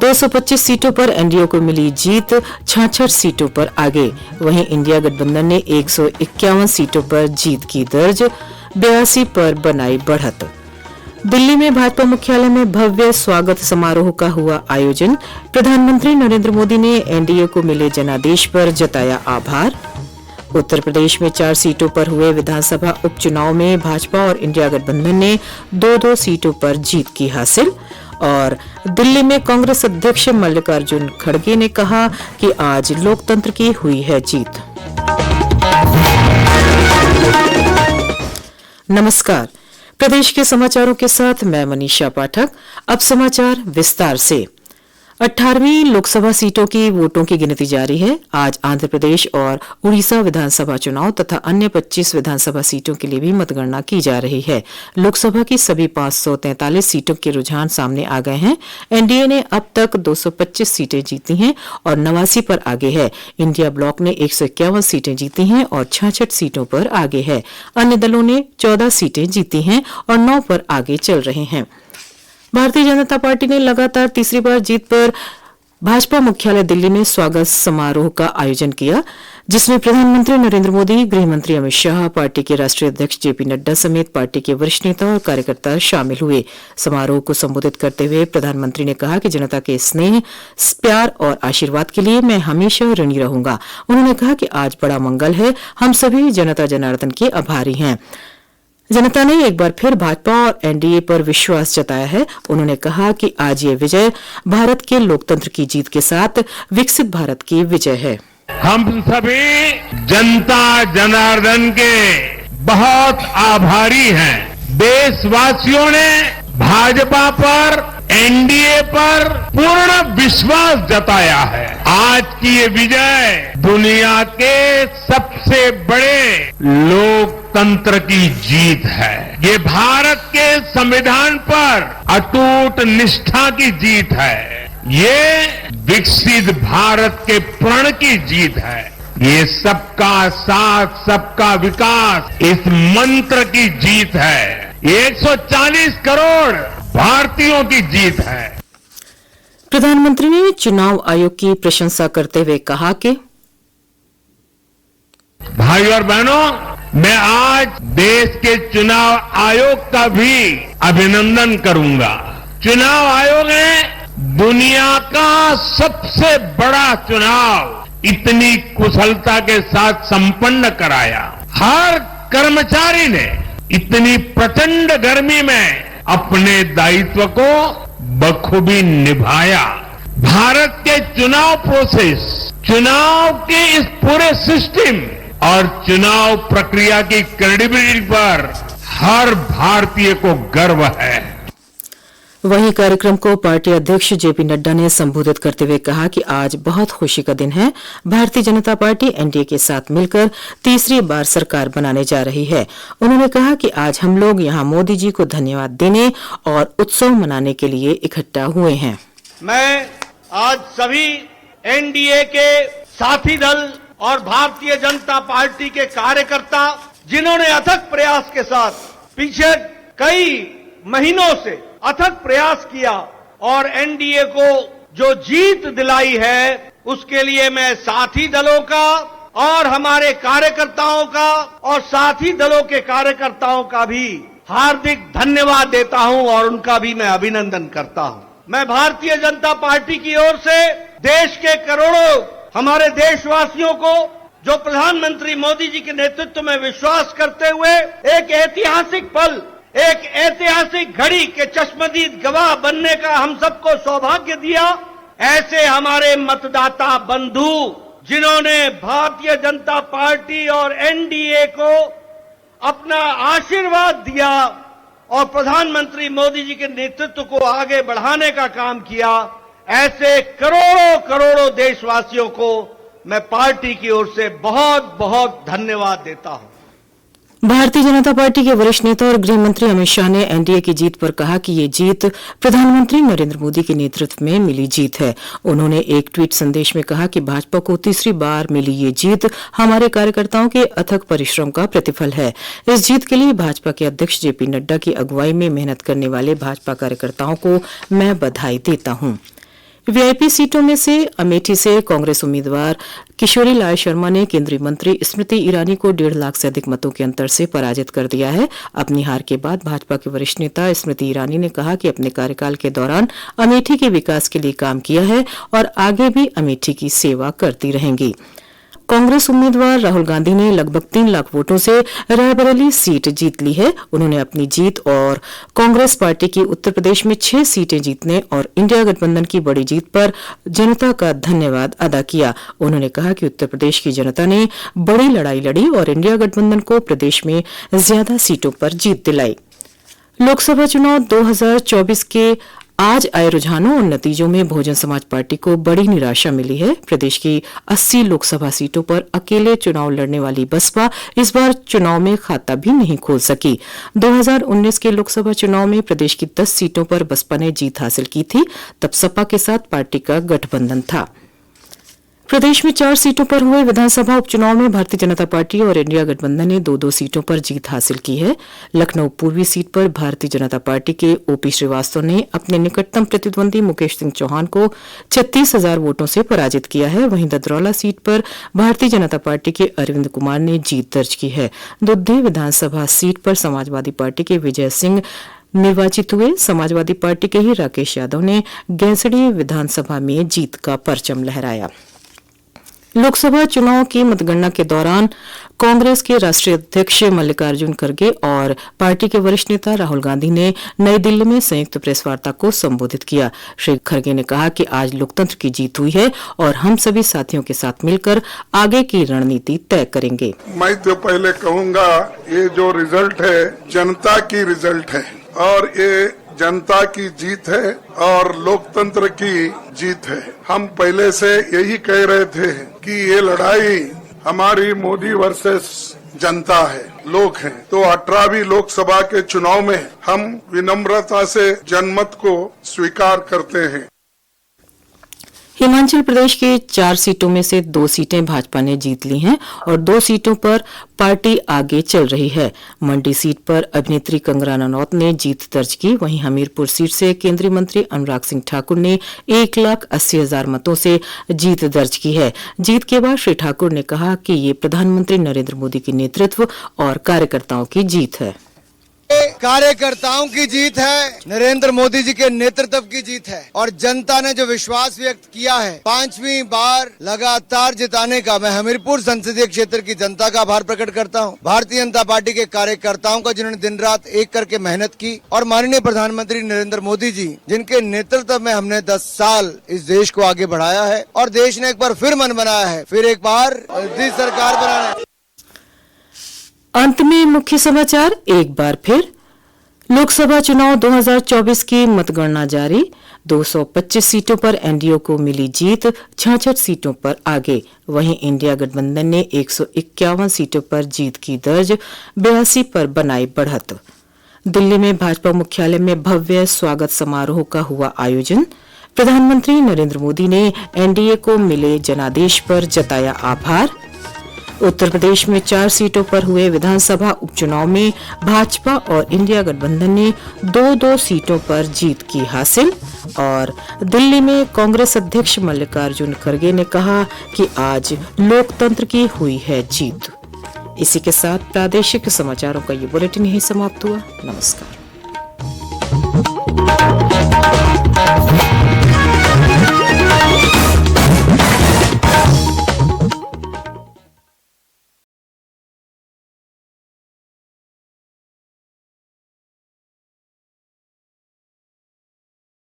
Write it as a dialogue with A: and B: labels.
A: 225 सीटों पर एनडीए को मिली जीत, 66 सीटों पर आगे। वहीं इंडिया गठबंधन ने 151 सीटों पर जीत की दर्ज, 82 पर बनाई बढ़त। दिल्ली में भाजपा मुख्यालय में भव्य स्वागत समारोह का हुआ आयोजन। प्रधानमंत्री नरेंद्र मोदी ने एनडीए को मिले जनादेश पर जताया आभार। उत्तर प्रदेश में 4 सीटों पर हुए विधानसभा उपचुनाव में भाजपा और इंडिया गठबंधन ने 2-2 सीटों पर जीत की हासिल। और दिल्ली में कांग्रेस अध्यक्ष मल्लिकार्जुन खड़गे ने कहा कि आज लोकतंत्र की हुई है जीत। नमस्कार, प्रदेश के समाचारों के साथ मैं मनीषा पाठक। अब समाचार विस्तार से। 18वीं लोकसभा सीटों की वोटों की गिनती जारी है। आज आंध्र प्रदेश और उड़ीसा विधानसभा चुनाव तथा अन्य 25 विधानसभा सीटों के लिए भी मतगणना की जा रही है। लोकसभा की सभी 543 सीटों के रुझान सामने आ गए हैं। एनडीए ने अब तक 225 सीटें जीती हैं और 89 पर आगे है। इंडिया ब्लॉक ने 151 सीटें जीती हैं और 66 सीटों पर आगे है। अन्य दलों ने 14 सीटें जीती हैं और 9 पर आगे चल रहे हैं। भारतीय जनता पार्टी ने लगातार तीसरी बार जीत पर भाजपा मुख्यालय दिल्ली में स्वागत समारोह का आयोजन किया, जिसमें प्रधानमंत्री नरेंद्र मोदी, गृह मंत्री अमित शाह, पार्टी के राष्ट्रीय अध्यक्ष जेपी नड्डा समेत पार्टी के वरिष्ठ नेता और कार्यकर्ता शामिल हुए। समारोह को संबोधित करते हुए प्रधानमंत्री ने कहा कि जनता के स्नेह, प्यार और आशीर्वाद के लिए मैं हमेशा ऋणी रहूंगा। उन्होंने कहा कि आज बड़ा मंगल है, हम सभी जनता जनार्दन के आभारी हैं। जनता ने एक बार फिर भाजपा और एनडीए पर विश्वास जताया है। उन्होंने कहा कि आज ये विजय भारत के लोकतंत्र की जीत के साथ विकसित भारत की विजय है।
B: हम सभी जनता जनार्दन के बहुत आभारी हैं। देशवासियों ने भाजपा पर, एनडीए पर पूर्ण विश्वास जताया है। आज की ये विजय दुनिया के सबसे बड़े लोकतंत्र की जीत है। ये भारत के संविधान पर अटूट निष्ठा की जीत है। ये विकसित भारत के प्रण की जीत है। ये सबका साथ, सबका विकास इस मंत्र की जीत है। ये 140 करोड़ भारतीयों की जीत है।
A: प्रधानमंत्री ने चुनाव आयोग की प्रशंसा करते हुए कहा कि
B: भाइयों और बहनों, मैं आज देश के चुनाव आयोग का भी अभिनंदन करूंगा। चुनाव आयोग ने दुनिया का सबसे बड़ा चुनाव इतनी कुशलता के साथ संपन्न कराया। हर कर्मचारी ने इतनी प्रचंड गर्मी में अपने दायित्व को बखूबी निभाया। भारत के चुनाव प्रोसेस, चुनाव के इस पूरे सिस्टम और चुनाव प्रक्रिया की क्रेडिबिलिटी पर हर भारतीय को गर्व है।
A: वहीं कार्यक्रम को पार्टी अध्यक्ष जेपी नड्डा ने संबोधित करते हुए कहा कि आज बहुत खुशी का दिन है। भारतीय जनता पार्टी एनडीए के साथ मिलकर तीसरी बार सरकार बनाने जा रही है। उन्होंने कहा कि आज हम लोग यहां मोदी जी को धन्यवाद देने और उत्सव मनाने के लिए इकट्ठा हुए हैं।
C: मैं आज सभी एनडीए के साथी दल और भारतीय जनता पार्टी के कार्यकर्ता, जिन्होंने अथक प्रयास के साथ पिछले कई महीनों से अथक प्रयास किया और एनडीए को जो जीत दिलाई है, उसके लिए मैं साथी दलों का और हमारे कार्यकर्ताओं का और साथी दलों के कार्यकर्ताओं का भी हार्दिक धन्यवाद देता हूं और उनका भी मैं अभिनंदन करता हूं। मैं भारतीय जनता पार्टी की ओर से देश के करोड़ों हमारे देशवासियों को, जो प्रधानमंत्री मोदी जी के नेतृत्व में विश्वास करते हुए एक ऐतिहासिक पल, एक ऐतिहासिक घड़ी के चश्मदीद गवाह बनने का हम सबको सौभाग्य दिया, ऐसे हमारे मतदाता बंधु, जिन्होंने भारतीय जनता पार्टी और एनडीए को अपना आशीर्वाद दिया और प्रधानमंत्री मोदी जी के नेतृत्व को आगे बढ़ाने का काम किया, ऐसे करोड़ों करोड़ों देशवासियों को मैं पार्टी की ओर से बहुत बहुत धन्यवाद देता हूं।
A: भारतीय जनता पार्टी के वरिष्ठ नेता और गृह मंत्री अमित शाह ने एनडीए की जीत पर कहा कि ये जीत प्रधानमंत्री नरेंद्र मोदी के नेतृत्व में मिली जीत है। उन्होंने एक ट्वीट संदेश में कहा कि भाजपा को तीसरी बार मिली ये जीत हमारे कार्यकर्ताओं के अथक परिश्रम का प्रतिफल है। इस जीत के लिए भाजपा के अध्यक्ष जेपी नड्डा की अगुवाई में मेहनत करने वाले भाजपा कार्यकर्ताओं को मैं बधाई देता हूं। वीआईपी सीटों में से अमेठी से कांग्रेस उम्मीदवार किशोरी लाल शर्मा ने केंद्रीय मंत्री स्मृति ईरानी को 1.5 लाख से अधिक मतों के अंतर से पराजित कर दिया है। अपनी हार के बाद भाजपा के वरिष्ठ नेता स्मृति ईरानी ने कहा कि अपने कार्यकाल के दौरान अमेठी के विकास के लिए काम किया है और आगे भी अमेठी की सेवा करती रहेंगी। कांग्रेस उम्मीदवार राहुल गांधी ने लगभग 3 लाख वोटों से रायबरेली सीट जीत ली है। उन्होंने अपनी जीत और कांग्रेस पार्टी की उत्तर प्रदेश में 6 सीटें जीतने और इंडिया गठबंधन की बड़ी जीत पर जनता का धन्यवाद अदा किया। उन्होंने कहा कि उत्तर प्रदेश की जनता ने बड़ी लड़ाई लड़ी और इंडिया गठबंधन को प्रदेश में ज्यादा सीटों पर जीत दिलाई। लोकसभा चुनाव 2024 के आज आए रुझानों और नतीजों में बहुजन समाज पार्टी को बड़ी निराशा मिली है। प्रदेश की 80 लोकसभा सीटों पर अकेले चुनाव लड़ने वाली बसपा इस बार चुनाव में खाता भी नहीं खोल सकी। 2019 के लोकसभा चुनाव में प्रदेश की 10 सीटों पर बसपा ने जीत हासिल की थी, तब सपा के साथ पार्टी का गठबंधन था। प्रदेश में 4 सीटों पर हुए विधानसभा उपचुनाव में भारतीय जनता पार्टी और इंडिया गठबंधन ने 2-2 सीटों पर जीत हासिल की है। लखनऊ पूर्वी सीट पर भारतीय जनता पार्टी के ओपी श्रीवास्तव ने अपने निकटतम प्रतिद्वंदी मुकेश सिंह चौहान को 36,000 वोटों से पराजित किया है। वहीं ददरौला सीट पर भारतीय जनता पार्टी के अरविंद कुमार ने जीत दर्ज की है। दुद्धी विधानसभा सीट पर समाजवादी पार्टी के विजय सिंह निर्वाचित हुए। समाजवादी पार्टी के ही राकेश यादव ने गैंसड़ी विधानसभा में जीत का परचम लहराया। लोकसभा चुनाव की मतगणना के दौरान कांग्रेस के राष्ट्रीय अध्यक्ष मल्लिकार्जुन खड़गे और पार्टी के वरिष्ठ नेता राहुल गांधी ने नई दिल्ली में संयुक्त प्रेस वार्ता को संबोधित किया। श्री खड़गे ने कहा कि आज लोकतंत्र की जीत हुई है और हम सभी साथियों के साथ मिलकर आगे की रणनीति तय करेंगे।
D: मैं तो पहले कहूंगा, ये जो रिजल्ट है जनता की रिजल्ट है और ये जनता की जीत है और लोकतंत्र की जीत है। हम पहले से यही कह रहे थे कि ये लड़ाई हमारी मोदी वर्सेस जनता है, लोग हैं। तो 18वीं लोकसभा के चुनाव में हम विनम्रता से जनमत को स्वीकार करते हैं।
A: हिमाचल प्रदेश के 4 सीटों में से 2 सीटें भाजपा ने जीत ली हैं और 2 सीटों पर पार्टी आगे चल रही है। मंडी सीट पर अभिनेत्री कंगना रनौत ने जीत दर्ज की। वहीं हमीरपुर सीट से केंद्रीय मंत्री अनुराग सिंह ठाकुर ने 1,80,000 मतों से जीत दर्ज की है। जीत के बाद श्री ठाकुर ने कहा कि ये प्रधानमंत्री नरेंद्र मोदी के नेतृत्व और कार्यकर्ताओं की जीत है।
E: कार्यकर्ताओं की जीत है, नरेंद्र मोदी जी के नेतृत्व की जीत है और जनता ने जो विश्वास व्यक्त किया है 5वीं बार लगातार जिताने का, मैं हमीरपुर संसदीय क्षेत्र की जनता का आभार प्रकट करता हूं। भारतीय जनता पार्टी के कार्यकर्ताओं का, जिन्होंने दिन रात एक करके मेहनत की, और माननीय प्रधानमंत्री नरेंद्र मोदी जी जिनके नेतृत्व में हमने 10 साल इस देश को आगे बढ़ाया है और देश ने एक बार फिर मन बनाया है, फिर एक बार सरकार बनाना।
A: अंत में मुख्य समाचार एक बार फिर। लोकसभा चुनाव 2024 की मतगणना जारी। 225 सीटों पर एनडीए को मिली जीत, 66 सीटों पर आगे। वहीं इंडिया गठबंधन ने 151 सीटों पर जीत की दर्ज, 82 पर बनाई बढ़त। दिल्ली में भाजपा मुख्यालय में भव्य स्वागत समारोह का हुआ आयोजन। प्रधानमंत्री नरेंद्र मोदी ने एनडीए को मिले जनादेश पर जताया आभार। उत्तर प्रदेश में 4 सीटों पर हुए विधानसभा उपचुनाव में भाजपा और इंडिया गठबंधन ने 2-2 सीटों पर जीत की हासिल। और दिल्ली में कांग्रेस अध्यक्ष मल्लिकार्जुन खड़गे ने कहा कि आज लोकतंत्र की हुई है जीत। इसी के साथ प्रादेशिक समाचारों का ये बुलेटिन यही समाप्त हुआ। नमस्कार।